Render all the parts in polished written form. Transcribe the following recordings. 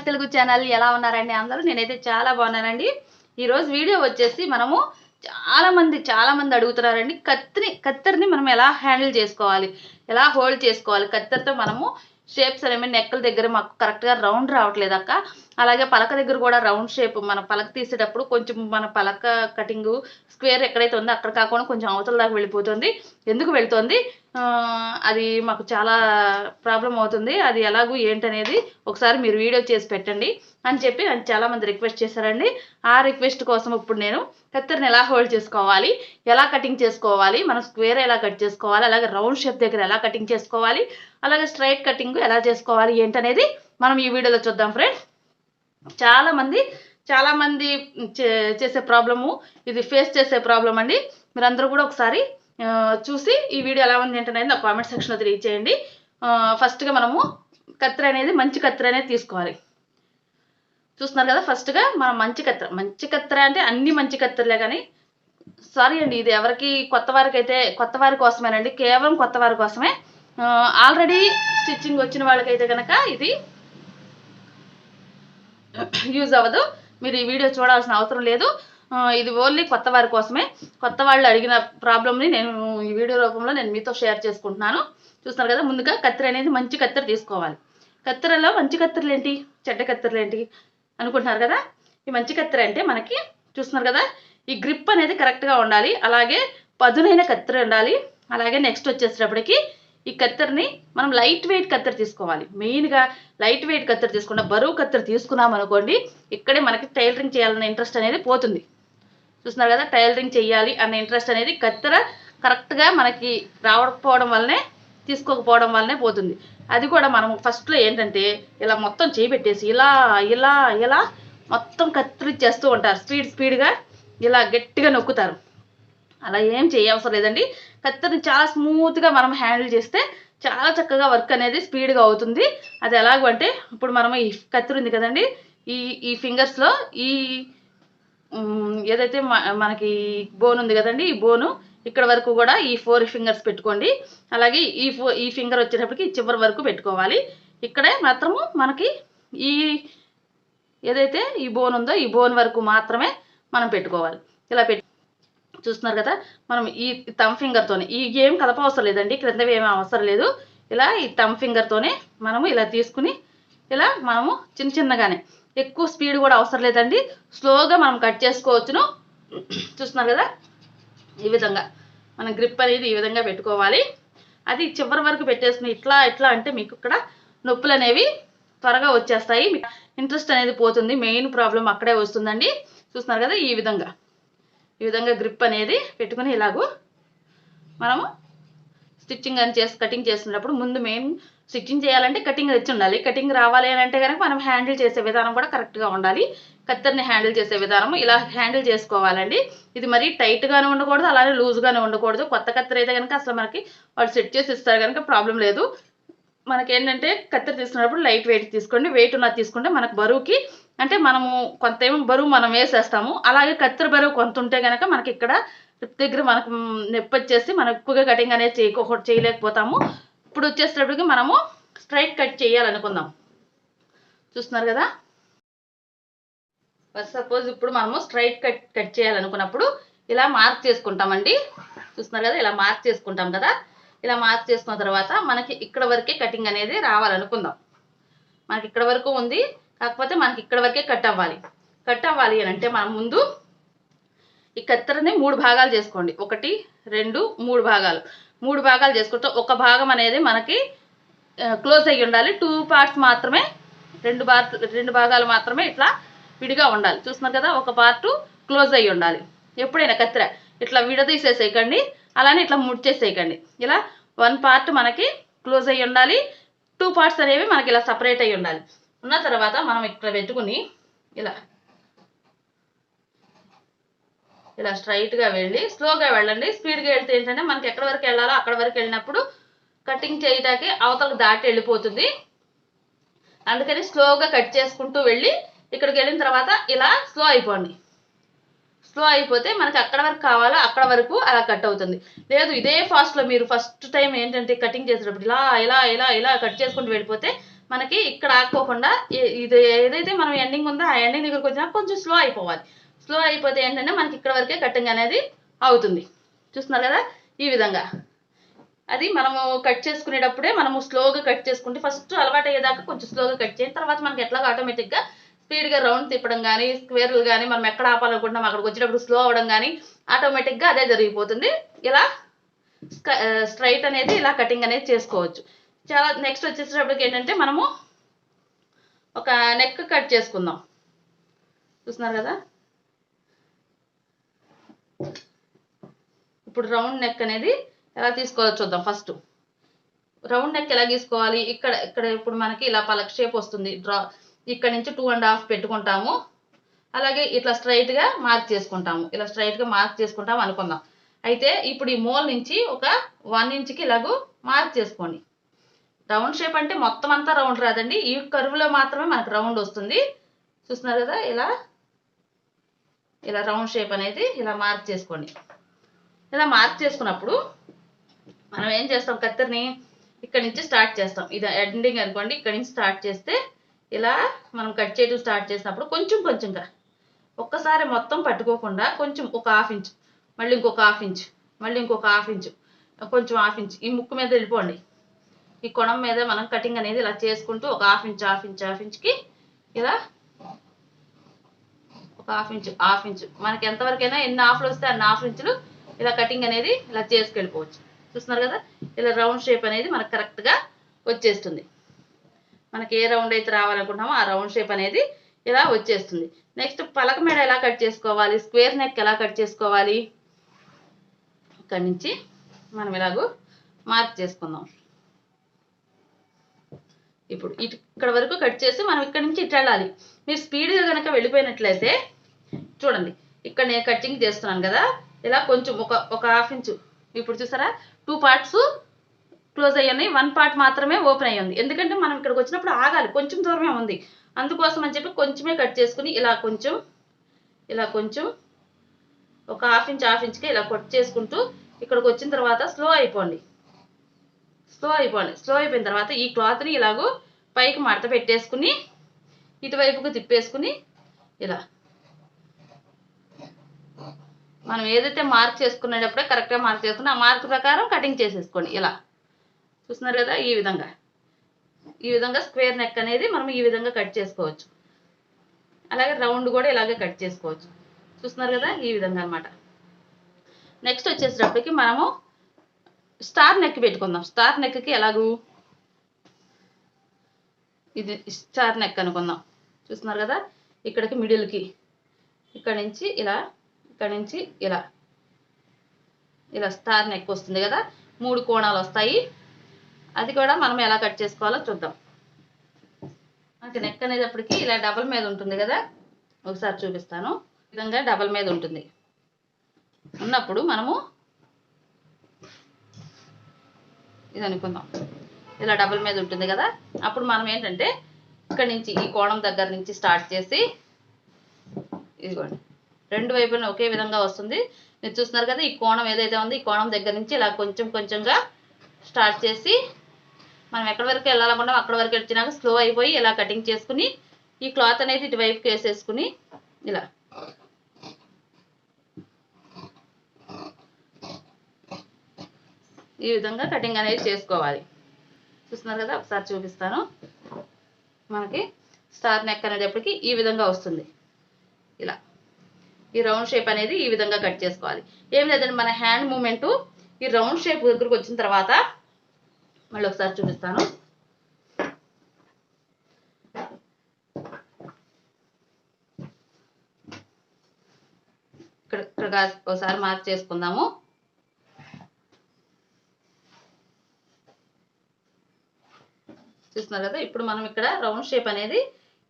Telugu channel ఎలా ఉన్నారండి అందరూ? నేనైతే చాలా బాగున్నానండి. ఈరోజు వీడియో వచ్చేసి మనము చాలా మంది అడుగుతున్నారండి, కత్తెరని మనం ఎలా హ్యాండిల్ చేసుకోవాలి, ఎలా హోల్డ్ చేసుకోవాలి, కత్తెరతో మనము షేప్స్ అనేవి నెక్కల దగ్గర మాకు కరెక్ట్గా రౌండ్ రావట్లేదు అక్క. అలాగే పలక దగ్గర కూడా రౌండ్ షేప్ మన పలక తీసేటప్పుడు కొంచెం మన పలక కటింగ్ స్క్వేర్ ఎక్కడైతే ఉందో అక్కడ కాకుండా కొంచెం అవతల దాకా వెళ్ళిపోతుంది. ఎందుకు వెళ్తుంది, అది మాకు చాలా ప్రాబ్లం అవుతుంది, అది ఎలాగూ ఏంటనేది ఒకసారి మీరు వీడియో చేసి పెట్టండి అని చెప్పి చాలామంది రిక్వెస్ట్ చేశారండి. ఆ రిక్వెస్ట్ కోసం ఇప్పుడు నేను కత్తెరని ఎలా హోల్డ్ చేసుకోవాలి, ఎలా కటింగ్ చేసుకోవాలి, మనం స్క్వేర్ ఎలా కట్ చేసుకోవాలి, అలాగే రౌండ్ షేప్ దగ్గర ఎలా కటింగ్ చేసుకోవాలి, అలాగే స్ట్రైట్ కటింగ్ ఎలా చేసుకోవాలి ఏంటనేది మనం ఈ వీడియోలో చూద్దాం ఫ్రెండ్స్. చాలామంది చేసే ప్రాబ్లము ఇది, ఫేస్ చేసే ప్రాబ్లం అండి. మీరందరూ కూడా ఒకసారి చూసి ఈ వీడియో ఎలా ఉంది ఏంటనేది నా కామెంట్ సెక్షన్లో తెలియచేయండి. ఫస్ట్గా మనము కత్తెర అనేది మంచి కత్తెర అనేది తీసుకోవాలి. చూస్తున్నారు కదా, ఫస్ట్గా మనం మంచి కత్తెర అంటే అన్ని మంచి కత్తెరలే, కానీ సారీ అండి, ఇది ఎవరికి కొత్త వారి కోసమేనండి, కేవలం కొత్త వారి కోసమే. ఆల్రెడీ స్టిచ్చింగ్ వచ్చిన వాళ్ళకైతే కనుక ఇది యూజ్ అవ్వదు, మీరు ఈ వీడియో చూడాల్సిన అవసరం లేదు. ఇది ఓన్లీ కొత్త వారి కోసమే. కొత్త వాళ్ళు అడిగిన ప్రాబ్లమ్ని నేను ఈ వీడియో రూపంలో నేను మీతో షేర్ చేసుకుంటున్నాను. చూస్తున్నారు కదా, ముందుగా కత్తెర అనేది మంచి కత్తెర తీసుకోవాలి. కత్తెరలో మంచి కత్తెరలు ఏంటి, చెడ్డ కత్తెరలు ఏంటి అనుకుంటున్నారు కదా. ఈ మంచి కత్తెర అంటే మనకి చూస్తున్నారు కదా, ఈ గ్రిప్ అనేది కరెక్ట్గా ఉండాలి, అలాగే పదునైన కత్తెర ఉండాలి. అలాగే నెక్స్ట్ వచ్చేసేటప్పటికి ఈ కత్తెరని మనం లైట్ వెయిట్ కత్తెర తీసుకోవాలి. మెయిన్గా లైట్ వెయిట్ కత్తెర తీసుకున్న, బరువు కత్తెర తీసుకున్నాం అనుకోండి, ఇక్కడే మనకి టైలరింగ్ చేయాలన్న ఇంట్రెస్ట్ అనేది పోతుంది. చూస్తున్నారు కదా, టైలరింగ్ చేయాలి అన్న ఇంట్రెస్ట్ అనేది కత్తెర కరెక్ట్గా మనకి రావకపోవడం వల్లనే, తీసుకోకపోవడం వల్లనే పోతుంది. అది కూడా మనం ఫస్ట్లో ఏంటంటే ఇలా మొత్తం చేపెట్టేసి ఇలా ఇలా ఇలా మొత్తం కత్తిరిచ్చేస్తూ ఉంటారు, స్పీడ్గా ఇలా గట్టిగా నొక్కుతారు. అలా ఏం చేయవసరం లేదండి. కత్తెరని చాలా స్మూత్గా మనం హ్యాండిల్ చేస్తే చాలా చక్కగా వర్క్ అనేది స్పీడ్గా అవుతుంది. అది ఎలాగో అంటే, ఇప్పుడు మనం ఈ కత్తెర ఉంది కదండి, ఈ ఫింగర్స్లో ఈ ఏదైతే మనకి బోన్ ఉంది కదండి, ఈ బోను ఇక్కడ వరకు కూడా ఈ 4 ఫింగర్స్ పెట్టుకోండి. అలాగే ఈ ఫింగర్ వచ్చేటప్పటికి చివరి వరకు పెట్టుకోవాలి. ఇక్కడే మాత్రము మనకి ఈ ఏదైతే ఈ బోన్ ఉందో ఈ బోన్ వరకు మాత్రమే మనం పెట్టుకోవాలి. ఇలా చూస్తున్నారు కదా, మనం ఈ థంబ్ ఫింగర్తోనే, ఈ ఏం కలపవసరం లేదండి, క్రిందవి ఏమీ అవసరం లేదు. ఇలా ఈ థంబ్ ఫింగర్తోనే మనము ఇలా తీసుకుని ఇలా మనము చిన్నగానే, ఎక్కువ స్పీడ్ కూడా అవసరం లేదండి, స్లోగా మనం కట్ చేసుకోవచ్చును. చూస్తున్నారు కదా, ఈ విధంగా మనం గ్రిప్ అనేది ఈ విధంగా పెట్టుకోవాలి. అది చివరి వరకు పెట్టేసుకుని ఇట్లా అంటే మీకు ఇక్కడ నొప్పులు అనేవి త్వరగా వచ్చేస్తాయి, ఇంట్రెస్ట్ అనేది పోతుంది, మెయిన్ ప్రాబ్లం అక్కడే వస్తుందండి. చూస్తున్నారు కదా, ఈ విధంగా గ్రిప్ అనేది పెట్టుకుని ఇలాగూ మనము స్టిచ్చింగ్ అని కటింగ్ చేస్తున్నప్పుడు ముందు మెయిన్ స్టిచ్చింగ్ చేయాలంటే కటింగ్ వచ్చి ఉండాలి. కటింగ్ రావాలి అని అంటే కనుక మనం హ్యాండిల్ చేసే విధానం కూడా కరెక్ట్గా ఉండాలి. కత్తెరని హ్యాండిల్ చేసే విధానం ఇలా హ్యాండిల్ చేసుకోవాలండి. ఇది మరీ టైట్గానే ఉండకూడదు, అలానే లూజ్గానే ఉండకూడదు. కొత్త కత్తెర అయితే కనుక అసలు మనకి వాళ్ళు సెట్ చేసి ఇస్తారు కనుక ప్రాబ్లం లేదు. మనకేంటంటే కత్తెర తీసుకున్నప్పుడు లైట్ వెయిట్ తీసుకోండి, వెయిట్ ఉన్నది తీసుకుంటే మనకు బరువుకి అంటే మనము కొంత ఏమో బరువు మనం వేసేస్తాము, అలాగే కత్తెర బరువు కొంత ఉంటే కనుక మనకి ఇక్కడ రిప్ దగ్గర మనకు నొప్పి వచ్చేసి మనం ఎక్కువగా కటింగ్ అనేది చేయలేకపోతాము. ఇప్పుడు వచ్చేసేటప్పటికి మనము స్ట్రైట్ కట్ చేయాలనుకుందాం. చూస్తున్నారు కదా, ఫస్ట్ సపోజ్ ఇప్పుడు మనము స్ట్రైట్ కట్ చేయాలనుకున్నప్పుడు ఇలా మార్క్ చేసుకుంటామండి. చూస్తున్నారు కదా, ఇలా మార్క్ చేసుకుంటాం కదా. ఇలా మార్క్ చేసుకున్న తర్వాత మనకి ఇక్కడ వరకే కటింగ్ అనేది రావాలనుకుందాం. మనకి ఇక్కడ వరకు ఉంది, కాకపోతే మనకి ఇక్కడ వరకే కట్ అవ్వాలి అని అంటే మనం ముందు ఈ కత్తెరని 3 భాగాలు చేసుకోండి. 1 2 3 భాగాలు చేసుకుంటే ఒక భాగం అనేది మనకి క్లోజ్ అయ్యి ఉండాలి. 2 పార్ట్స్ మాత్రమే, 2 భాగాలు మాత్రమే ఇట్లా విడిగా ఉండాలి. చూస్తున్నారు కదా, ఒక పార్ట్ క్లోజ్ అయ్యి ఉండాలి. ఎప్పుడైనా కత్తెర ఇట్లా విడదీసేసేయకండి, అలానే ఇట్లా ముడిచేసేయకండి. ఇలా 1 పార్ట్ మనకి క్లోజ్ అయ్యి ఉండాలి, 2 పార్ట్స్ అనేవి మనకి ఇలా సపరేట్ అయ్యి ఉండాలి. ఉన్న తర్వాత మనం ఇక్కడ పెట్టుకుని ఇలా స్ట్రైట్గా వెళ్ళి స్లోగా వెళ్ళండి. స్పీడ్గా వెళ్తే ఏంటంటే మనకి ఎక్కడి వరకు వెళ్ళాలో అక్కడ వరకు వెళ్ళినప్పుడు కటింగ్ చేయడానికి అవతలకు దాటి వెళ్ళిపోతుంది. అందుకని స్లోగా కట్ చేసుకుంటూ వెళ్ళి ఇక్కడికి వెళ్ళిన తర్వాత ఇలా స్లో అయిపోండి. స్లో అయిపోతే మనకి అక్కడ వరకు కావాలో అక్కడ వరకు అలా కట్ అవుతుంది. లేదు ఇదే ఫాస్ట్లో మీరు ఫస్ట్ టైం ఏంటంటే కటింగ్ చేసేటప్పుడు ఇలా ఇలా ఇలా ఇలా కట్ చేసుకుంటూ వెళ్ళిపోతే మనకి ఇక్కడ ఆగిపోకుండా ఇది ఏదైతే మనం ఎండింగ్ ఉందో ఆ ఎండింగ్ దగ్గరకు వచ్చినా కొంచెం స్లో అయిపోవాలి. స్లో అయిపోతే ఏంటంటే మనకి ఇక్కడ వరకే కటింగ్ అనేది అవుతుంది. చూస్తున్నారు కదా ఈ విధంగా. అది మనము కట్ చేసుకునేటప్పుడే మనము స్లోగా కట్ చేసుకుంటే ఫస్ట్ అలవాటు అయ్యేదాకా కొంచెం స్లోగా కట్ చేయండి. తర్వాత మనకి ఎట్లా ఆటోమేటిక్గా స్పీడ్గా రౌండ్ తిప్పడం కానీ స్క్వేర్లు కానీ మనం ఎక్కడ ఆపాలనుకుంటున్నాం అక్కడికి వచ్చేటప్పుడు స్లో అవ్వడం కానీ ఆటోమేటిక్గా అదే జరిగిపోతుంది. ఇలా స్ట్రైట్ అనేది ఇలా కటింగ్ అనేది చేసుకోవచ్చు. చాలా నెక్స్ట్ వచ్చేసేటప్పటికి ఏంటంటే మనము ఒక నెక్ కట్ చేసుకుందాం. చూస్తున్నారు కదా ఇప్పుడు రౌండ్ నెక్ అనేది ఎలా తీసుకోవాలో చూద్దాం. ఫస్ట్ రౌండ్ నెక్ ఎలా తీసుకోవాలి, ఇక్కడ ఇప్పుడు మనకి ఇలా పలక షేప్ వస్తుంది. ఇక్కడ నుంచి 2.5 పెట్టుకుంటాము. అలాగే ఇట్లా స్ట్రైట్గా మార్క్ చేసుకుంటాము. ఇలా స్ట్రైట్గా మార్క్ చేసుకుంటాము అనుకుందాం. అయితే ఇప్పుడు ఈ మూల నుంచి ఒక 1 ఇంచ్కి ఇలాగూ మార్క్ చేసుకోండి. రౌండ్ షేప్ అంటే మొత్తం అంతా రౌండ్ రాదండి, ఈ కర్వ్లో మాత్రమే మనకు రౌండ్ వస్తుంది. చూస్తున్నారు కదా ఇలా రౌండ్ షేప్ అనేది ఇలా మార్క్ చేసుకోండి. ఇలా మార్క్ చేసుకున్నప్పుడు మనం ఏం చేస్తాం, కత్తెరని ఇక్కడ నుంచి స్టార్ట్ చేస్తాం. ఇది ఎండింగ్ అనుకోండి, ఇక్కడ నుంచి స్టార్ట్ చేస్తే ఇలా మనం కట్ చేయడం స్టార్ట్ చేసినప్పుడు కొంచెం కొంచెంగా ఒక్కసారి మొత్తం పట్టుకోకుండా కొంచెం ఒక 1/2 ఇంచ్, మళ్ళీ ఇంకొక 1/2 ఇంచ్, మళ్ళీ ఇంకొక 1/2 ఇంచ్, కొంచెం 1/2 ఇంచ్ ఈ ముక్కు మీద వెళ్ళిపోండి. ఈ కొనం మీద మనం కటింగ్ అనేది ఇలా చేసుకుంటూ ఒక 1/2 ఇంచ్ 1/2 ఇంచ్ 1/2 ఇంచ్కి ఇలా ఒక 1/2 ఇంచ్ మనకి ఎంతవరకైనా ఎన్ని హాఫ్లు వస్తే అన్ని 1/2 ఇంచులు ఇలా కటింగ్ అనేది ఇలా చేసుకెళ్ళిపోవచ్చు. చూస్తున్నారు కదా ఇలా రౌండ్ షేప్ అనేది మనకు కరెక్ట్గా వచ్చేస్తుంది. మనకి ఏ రౌండ్ అయితే రావాలనుకుంటున్నామో ఆ రౌండ్ షేప్ అనేది ఇలా వచ్చేస్తుంది. నెక్స్ట్ పలక మీద ఎలా కట్ చేసుకోవాలి, స్క్వేర్ నెక్ ఎలా కట్ చేసుకోవాలి, ఇక్కడి నుంచి మనం ఇలాగూ మార్క్ చేసుకుందాం. ఇప్పుడు ఇక్కడ వరకు కట్ చేసి మనం ఇక్కడ నుంచి ఇటు వెళ్ళాలి. మీరు స్పీడ్గా కనుక వెళ్ళిపోయినట్లయితే చూడండి, ఇక్కడ నేను కటింగ్ చేస్తున్నాను కదా ఇలా కొంచెం ఒక 1/2 ఇంచ్. ఇప్పుడు చూసారా 2 పార్ట్స్ క్లోజ్ అయ్యాయి, 1 పార్ట్ మాత్రమే ఓపెన్ అయ్యింది. ఎందుకంటే మనం ఇక్కడికి వచ్చినప్పుడు ఆగాలి, కొంచెం దూరమే ఉంది, అందుకోసం అని చెప్పి కొంచెమే కట్ చేసుకుని ఇలా కొంచెం ఒక 1/2 ఇంచ్కి ఇలా కట్ చేసుకుంటూ ఇక్కడికి వచ్చిన తర్వాత స్లో అయిపోండి. స్లో అయిపోయిన తర్వాత ఈ క్లాత్ని ఇలాగూ పైకి మడత పెట్టేసుకుని ఇటువైపుకు తిప్పేసుకుని ఇలా మనం ఏదైతే మార్క్ చేసుకునేటప్పుడే కరెక్ట్గా మార్క్ చేసుకుని ఆ మార్క్ ప్రకారం కటింగ్ చేసేసుకోండి. ఇలా చూస్తున్నారు కదా ఈ విధంగా స్క్వేర్ నెక్ అనేది మనం ఈ విధంగా కట్ చేసుకోవచ్చు. అలాగే రౌండ్ కూడా ఇలాగే కట్ చేసుకోవచ్చు. చూస్తున్నారు కదా ఈ విధంగా అనమాట. నెక్స్ట్ వచ్చేసేటప్పటికి మనము స్టార్ నెక్ పెట్టుకుందాం. స్టార్ నెక్కి ఎలాగూ ఇది స్టార్ నెక్ అనుకుందాం. చూస్తున్నారు కదా ఇక్కడికి మిడిల్కి ఇక్కడ నుంచి ఇలా స్టార్ నెక్ వస్తుంది కదా, 3 కోణాలు వస్తాయి. అది కూడా మనం ఎలా కట్ చేసుకోవాలో చూద్దాం. మనకి నెక్ అనేటప్పటికి ఇలా డబల్ మీద ఉంటుంది కదా, ఒకసారి చూపిస్తాను. ఈ విధంగా డబల్ మీద ఉంటుంది. ఉన్నప్పుడు మనము ఇది అనుకుందాం, ఇలా డబల్ మీద ఉంటుంది కదా, అప్పుడు మనం ఏంటంటే ఇక్కడ నుంచి ఈ కోణం దగ్గర నుంచి స్టార్ట్ చేసి ఇదిగోండి 2 వైపున ఒకే విధంగా వస్తుంది. మీరు చూస్తున్నారు కదా ఈ కోణం ఏదైతే ఉందో ఈ కోణం దగ్గర నుంచి ఇలా కొంచెం కొంచెంగా స్టార్ట్ చేసి మనం ఎక్కడి వరకు వెళ్ళాలనుకుంటాం అక్కడ వరకు వచ్చినాక స్లో అయిపోయి ఇలా కటింగ్ చేసుకుని ఈ క్లాత్ అనేది ఇటువైపుకి వేసేసుకుని ఇలా ఈ విధంగా కటింగ్ అనేది చేసుకోవాలి. చూస్తున్నారు కదా ఒకసారి చూపిస్తాను. మనకి స్టార్ నెక్ అనేటప్పటికి ఈ విధంగా వస్తుంది. ఇలా ఈ రౌండ్ షేప్ అనేది ఈ విధంగా కట్ చేసుకోవాలి. ఏం లేదండి, మన హ్యాండ్ మూమెంట్ ఈ రౌండ్ షేప్ దగ్గరకు వచ్చిన తర్వాత మళ్ళీ ఒకసారి చూపిస్తాను. ఇక్కడ ఒకసారి మార్క్ చేసుకుందాము. చూస్తున్నారు కదా ఇప్పుడు మనం ఇక్కడ రౌండ్ షేప్ అనేది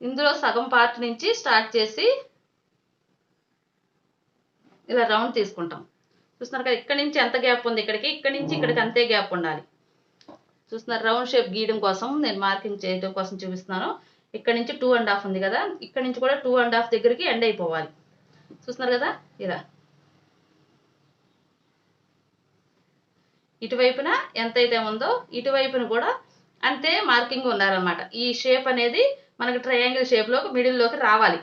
ఇందులో సగం పార్ట్ నుంచి స్టార్ట్ చేసి ఇలా రౌండ్ తీసుకుంటాం. చూస్తున్నారు కదా ఇక్కడ నుంచి ఎంత గ్యాప్ ఉంది, ఇక్కడ నుంచి ఇక్కడికి అంతే గ్యాప్ ఉండాలి. చూస్తున్నారు రౌండ్ షేప్ గీయడం కోసం నేను మార్కింగ్ చేయడం కోసం చూపిస్తున్నాను. ఇక్కడ నుంచి 2.5 ఉంది కదా, ఇక్కడ నుంచి కూడా 2.5 దగ్గరికి ఎండ్ అయిపోవాలి. చూస్తున్నారు కదా ఇలా ఇటువైపున ఎంతైతే ఉందో ఇటువైపున కూడా అంతే మార్కింగ్ ఉండాలన్నమాట. ఈ షేప్ అనేది మనకి ట్రయాంగిల్ షేప్లోకి మిడిల్లోకి రావాలి.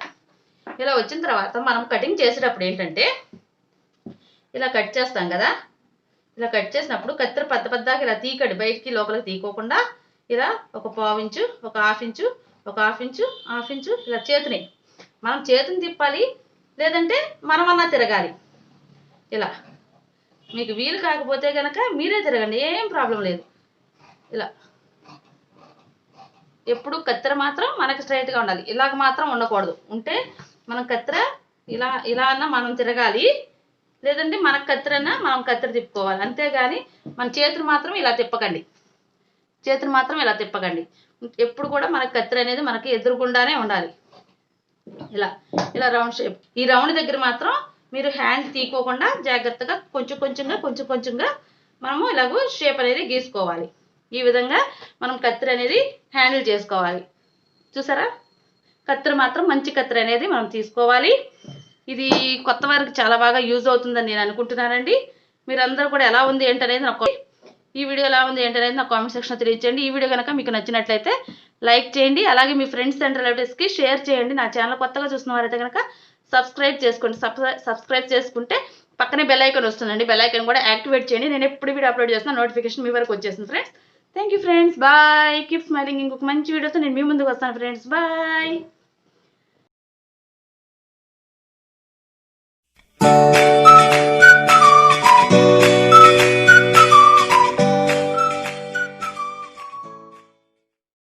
ఇలా వచ్చిన తర్వాత మనం కటింగ్ చేసేటప్పుడు ఏంటంటే ఇలా కట్ చేస్తాం కదా, ఇలా కట్ చేసినప్పుడు కత్తెర పెద్దగా ఇలా తీయకండి, బయటికి లోపలికి తీయకోకుండా ఇలా ఒక పావు ఇంచు, ఒక హాఫ్ ఇంచు, ఒక హాఫ్ ఇంచు ఇలా చేతిని తిప్పాలి, లేదంటే మనమన్నా తిరగాలి. ఇలా మీకు వీలు కాకపోతే కనుక మీరే తిరగండి, ఏం ప్రాబ్లం లేదు. ఇలా ఎప్పుడు కత్తెర మాత్రం మనకి స్ట్రైట్గా ఉండాలి, ఇలాగ మాత్రం ఉండకూడదు. ఉంటే మనం కత్తెర ఇలా అన్నా మనం తిరగాలి, లేదంటే మనకు కత్తెరన్నా మనం కత్తెర తిప్పుకోవాలి. అంతేగాని మన చేతులు మాత్రం ఇలా తిప్పకండి, ఎప్పుడు కూడా మనకు కత్తెర అనేది మనకి ఎదురుగుండానే ఉండాలి. ఇలా రౌండ్ షేప్. ఈ రౌండ్ దగ్గర మాత్రం మీరు హ్యాండ్ తీసుకోకుండా జాగ్రత్తగా కొంచెంగా మనము ఇలాగూ షేప్ అనేది గీసుకోవాలి. ఈ విధంగా మనం కత్తెర అనేది హ్యాండిల్ చేసుకోవాలి. చూసారా, కత్తెర మాత్రం మంచి కత్తెర అనేది మనం తీసుకోవాలి. ఇది కొత్త వారికి చాలా బాగా యూజ్ అవుతుందని నేను అనుకుంటున్నానండి. మీరందరూ కూడా ఎలా ఉంది ఏంటనేది ఈ వీడియో ఎలా ఉంది ఏంటనేది నాకు కామెంట్ సెక్షన్లో తెలియజేయండి. ఈ వీడియో కనుక మీకు నచ్చినట్లయితే లైక్ చేయండి, అలాగే మీ ఫ్రెండ్స్ అండ్ రిలేటివ్స్కి షేర్ చేయండి. నా ఛానల్ కొత్తగా చూసిన వారైతే కనుక సబ్స్క్రైబ్ చేసుకోండి. సబ్స్క్రైబ్ చేసుకుంటే పక్కనే బెల్ ఐకాన్ వస్తుందండి, బెల్ ఐకాన్ కూడా యాక్టివేట్ చేయండి. నేను ఎప్పుడు వీడియో అప్లోడ్ చేస్తున్నా నోటిఫికేషన్ మీ వరకు వచ్చేసింది friends. Thank you friends, bye. Keep smiling. ఇంకొక మంచి వీడియోతో నేను మీ ముందుకు వస్తాను ఫ్రెండ్స్, బాయ్.